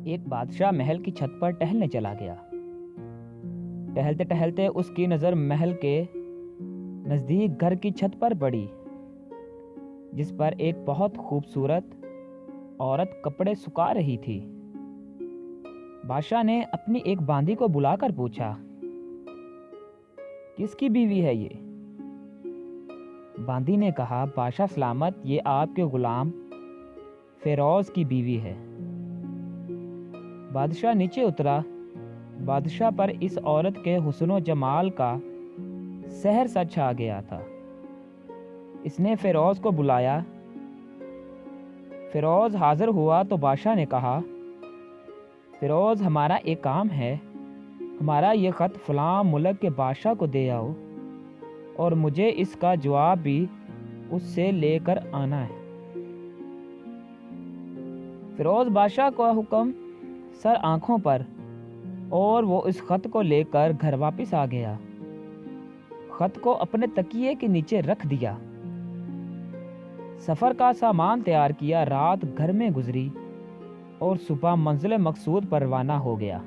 ایک بادشاہ محل کی چھت پر ٹہلنے چلا گیا۔ ٹہلتے ٹہلتے اس کی نظر محل کے نزدیک گھر کی چھت پر پڑی، جس پر ایک بہت خوبصورت عورت کپڑے سکھا رہی تھی۔ بادشاہ نے اپنی ایک باندی کو بلا کر پوچھا، کس کی بیوی ہے یہ؟ باندی نے کہا، بادشاہ سلامت، یہ آپ کے غلام فیروز کی بیوی ہے۔ بادشاہ نیچے اترا۔ بادشاہ پر اس عورت کے حسن و جمال کا سحر سا چھا گیا تھا۔ اس نے فیروز کو بلایا۔ فیروز حاضر ہوا تو بادشاہ نے کہا، فیروز، ہمارا ایک کام ہے، ہمارا یہ خط فلاں ملک کے بادشاہ کو دے آؤ اور مجھے اس کا جواب بھی اس سے لے کر آنا ہے۔ فیروز بادشاہ کا حکم سر آنکھوں پر، اور وہ اس خط کو لے کر گھر واپس آ گیا۔ خط کو اپنے تکیے کے نیچے رکھ دیا۔ سفر کا سامان تیار کیا، رات گھر میں گزری اور صبح منزل مقصود پر روانہ ہو گیا۔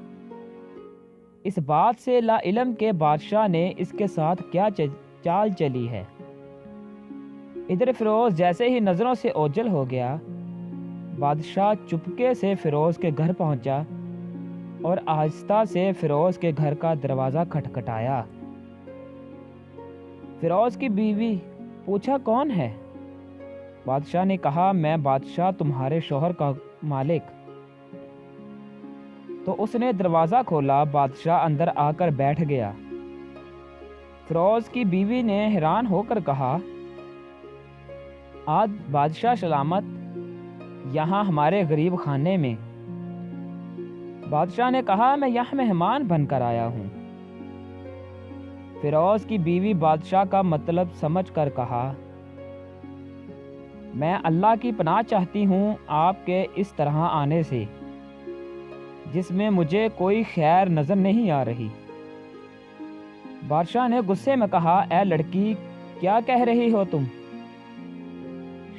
اس بات سے لا علم کہ بادشاہ نے اس کے ساتھ کیا چال چلی ہے۔ ادھر فیروز جیسے ہی نظروں سے اوجھل ہو گیا، بادشاہ چپکے سے فیروز کے گھر پہنچا اور آہستہ سے فیروز کے گھر کا دروازہ کھٹکھٹایا۔ فیروز کی بیوی پوچھا، کون ہے؟ بادشاہ نے کہا، میں بادشاہ تمہارے شوہر کا مالک۔ تو اس نے دروازہ کھولا۔ بادشاہ اندر آ کر بیٹھ گیا۔ فیروز کی بیوی نے حیران ہو کر کہا، آج بادشاہ سلامت یہاں ہمارے غریب خانے میں؟ بادشاہ نے کہا، میں یہاں مہمان بن کر آیا ہوں۔ فیروز کی بیوی بادشاہ کا مطلب سمجھ کر کہا، میں اللہ کی پناہ چاہتی ہوں آپ کے اس طرح آنے سے، جس میں مجھے کوئی خیر نظر نہیں آ رہی۔ بادشاہ نے غصے میں کہا، اے لڑکی، کیا کہہ رہی ہو تم؟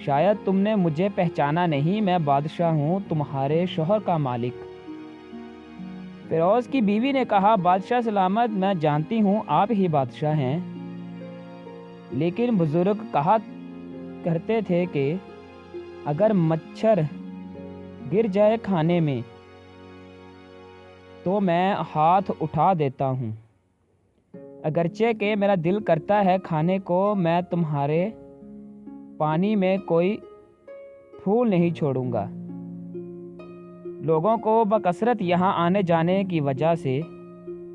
شاید تم نے مجھے پہچانا نہیں، میں بادشاہ ہوں، تمہارے شوہر کا مالک۔ فیروز کی بیوی نے کہا، بادشاہ سلامت، میں جانتی ہوں آپ ہی بادشاہ ہیں، لیکن بزرگ کہا کرتے تھے کہ اگر مچھر گر جائے کھانے میں تو میں ہاتھ اٹھا دیتا ہوں، اگرچہ کہ میرا دل کرتا ہے کھانے کو، میں تمہارے پانی میں کوئی پھول نہیں چھوڑوں گا۔ لوگوں کو بکثرت یہاں آنے جانے کی وجہ سے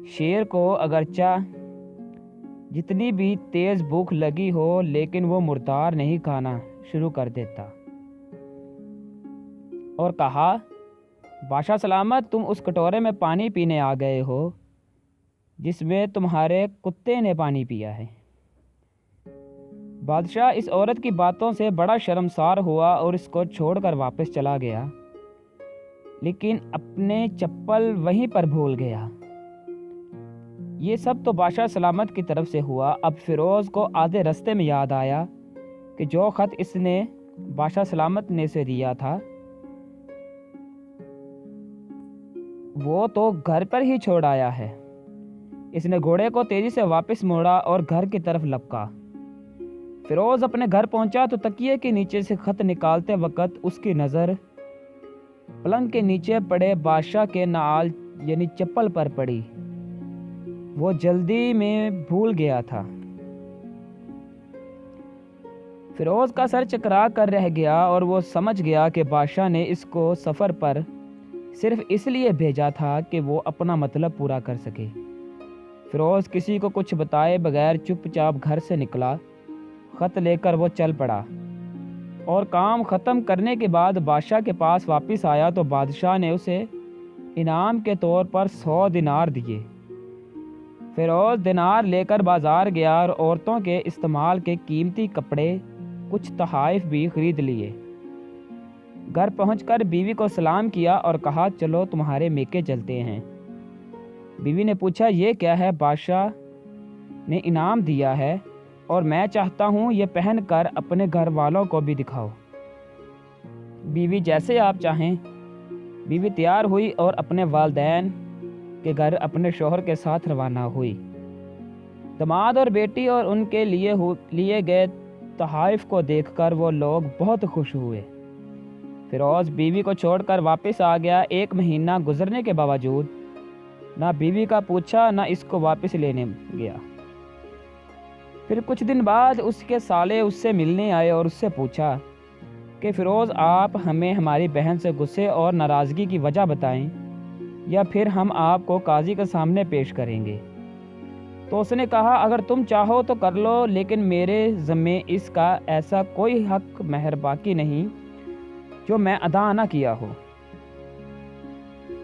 شیر کو اگرچہ جتنی بھی تیز بھوک لگی ہو لیکن وہ مردار نہیں کھانا شروع کر دیتا، اور کہا، بادشاہ سلامت، تم اس کٹورے میں پانی پینے آ گئے ہو جس میں تمہارے کتے نے پانی پیا ہے۔ بادشاہ اس عورت کی باتوں سے بڑا شرمسار ہوا اور اس کو چھوڑ کر واپس چلا گیا، لیکن اپنے چپل وہیں پر بھول گیا۔ یہ سب تو بادشاہ سلامت کی طرف سے ہوا۔ اب فیروز کو آدھے رستے میں یاد آیا کہ جو خط اس نے بادشاہ سلامت نے سے دیا تھا وہ تو گھر پر ہی چھوڑ آیا ہے۔ اس نے گھوڑے کو تیزی سے واپس موڑا اور گھر کی طرف لپکا۔ فیروز اپنے گھر پہنچا تو تکیے کے نیچے سے خط نکالتے وقت اس کی نظر پلنگ کے نیچے پڑے بادشاہ کے نعال یعنی چپل پر پڑی۔ وہ جلدی میں بھول گیا تھا۔ فیروز کا سر چکرا کر رہ گیا اور وہ سمجھ گیا کہ بادشاہ نے اس کو سفر پر صرف اس لیے بھیجا تھا کہ وہ اپنا مطلب پورا کر سکے۔ فیروز کسی کو کچھ بتائے بغیر چپ چاپ گھر سے نکلا۔ خط لے کر وہ چل پڑا اور کام ختم کرنے کے بعد بادشاہ کے پاس واپس آیا تو بادشاہ نے اسے انعام کے طور پر 100 دینار دیے۔ فیروز دینار لے کر بازار گیا اور عورتوں کے استعمال کے قیمتی کپڑے، کچھ تحائف بھی خرید لیے۔ گھر پہنچ کر بیوی کو سلام کیا اور کہا، چلو تمہارے میکے چلتے ہیں۔ بیوی نے پوچھا، یہ کیا ہے؟ بادشاہ نے انعام دیا ہے اور میں چاہتا ہوں یہ پہن کر اپنے گھر والوں کو بھی دکھاؤ۔ بیوی، جیسے آپ چاہیں۔ بیوی تیار ہوئی اور اپنے والدین کے گھر اپنے شوہر کے ساتھ روانہ ہوئی۔ داماد اور بیٹی اور ان کے لیے گئے تحائف کو دیکھ کر وہ لوگ بہت خوش ہوئے۔ فیروز بیوی کو چھوڑ کر واپس آ گیا۔ 1 مہینہ گزرنے کے باوجود نہ بیوی کا پوچھا نہ اس کو واپس لینے گیا۔ پھر کچھ دن بعد اس کے سالے اس سے ملنے آئے اور اس سے پوچھا کہ فیروز آپ ہمیں ہماری بہن سے غصے اور ناراضگی کی وجہ بتائیں یا پھر ہم آپ کو قاضی کے سامنے پیش کریں گے۔ تو اس نے کہا اگر تم چاہو تو کر لو، لیکن میرے ذمے اس کا ایسا کوئی حق مہر باقی نہیں جو میں ادا نہ کیا ہو۔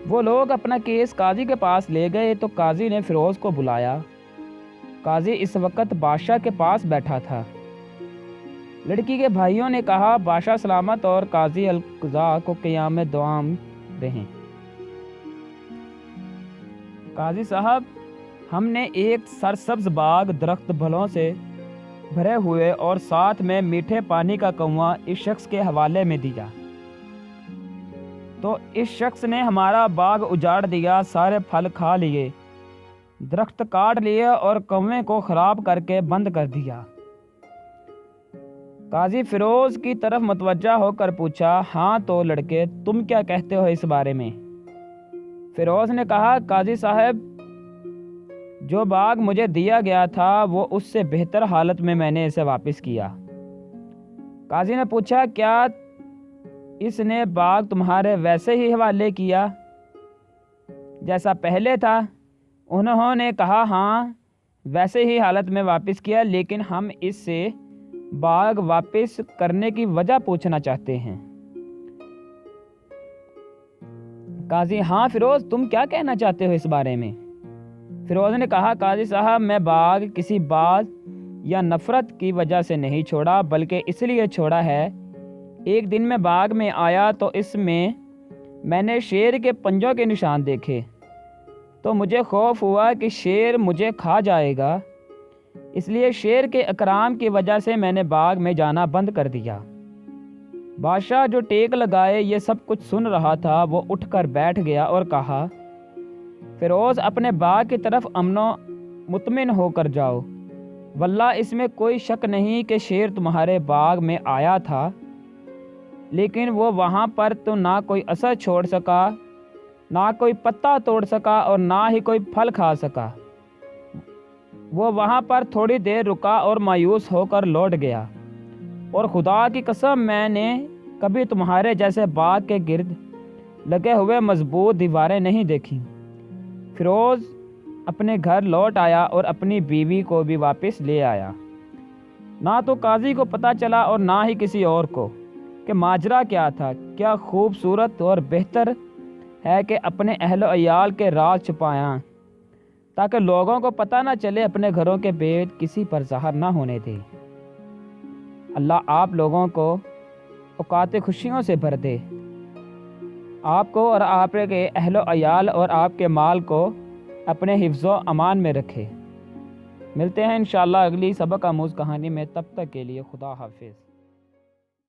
وہ لوگ اپنا کیس قاضی کے پاس لے گئے تو قاضی نے فیروز کو بلایا۔ قاضی اس وقت بادشاہ کے پاس بیٹھا تھا۔ لڑکی کے بھائیوں نے کہا بادشاہ سلامت اور قاضی القضاء کو قیام دوام رہیں۔ قاضی صاحب، ہم نے ایک سرسبز باغ درخت پھلوں سے بھرے ہوئے اور ساتھ میں میٹھے پانی کا کنواں اس شخص کے حوالے میں دیا، تو اس شخص نے ہمارا باغ اجاڑ دیا، سارے پھل کھا لیے، درخت کاٹ لیے اور کنویں کو خراب کر کے بند کر دیا۔ قاضی فیروز کی طرف متوجہ ہو کر پوچھا ہاں تو لڑکے تم کیا کہتے ہو اس بارے میں؟ فیروز نے کہا قاضی صاحب، جو باغ مجھے دیا گیا تھا وہ اس سے بہتر حالت میں نے اسے واپس کیا۔ قاضی نے پوچھا کیا اس نے باغ تمہارے ویسے ہی حوالے کیا جیسا پہلے تھا؟ انہوں نے کہا ہاں ویسے ہی حالت میں واپس کیا، لیکن ہم اس سے باغ واپس کرنے کی وجہ پوچھنا چاہتے ہیں۔ قاضی ہاں فیروز، تم کیا کہنا چاہتے ہو اس بارے میں؟ فیروز نے کہا قاضی صاحب، میں باغ کسی بات یا نفرت کی وجہ سے نہیں چھوڑا بلکہ اس لیے چھوڑا ہے۔ ایک دن میں باغ میں آیا تو اس میں نے شیر کے پنجوں کے نشان دیکھے، تو مجھے خوف ہوا کہ شیر مجھے کھا جائے گا، اس لیے شیر کے اکرام کی وجہ سے میں نے باغ میں جانا بند کر دیا۔ بادشاہ جو ٹیک لگائے یہ سب کچھ سن رہا تھا، وہ اٹھ کر بیٹھ گیا اور کہا فیروز اپنے باغ کی طرف امن و مطمئن ہو کر جاؤ، واللہ اس میں کوئی شک نہیں کہ شیر تمہارے باغ میں آیا تھا، لیکن وہ وہاں پر تو نہ کوئی اثر چھوڑ سکا، نہ کوئی پتا توڑ سکا اور نہ ہی کوئی پھل کھا سکا۔ وہ وہاں پر تھوڑی دیر رکا اور مایوس ہو کر لوٹ گیا، اور خدا کی قسم میں نے کبھی تمہارے جیسے باغ کے گرد لگے ہوئے مضبوط دیواریں نہیں دیکھی۔ فیروز اپنے گھر لوٹ آیا اور اپنی بیوی کو بھی واپس لے آیا۔ نہ تو قاضی کو پتہ چلا اور نہ ہی کسی اور کو کہ ماجرا کیا تھا۔ کیا خوبصورت اور بہتر ہے کہ اپنے اہل و عیال کے راز چھپایا تاکہ لوگوں کو پتہ نہ چلے، اپنے گھروں کے بید کسی پر ظاہر نہ ہونے دے۔ اللہ آپ لوگوں کو اوقات خوشیوں سے بھر دے، آپ کو اور آپ کے اہل و عیال اور آپ کے مال کو اپنے حفظ و امان میں رکھے۔ ملتے ہیں انشاءاللہ اگلی سبق آموز کہانی میں، تب تک کے لیے خدا حافظ۔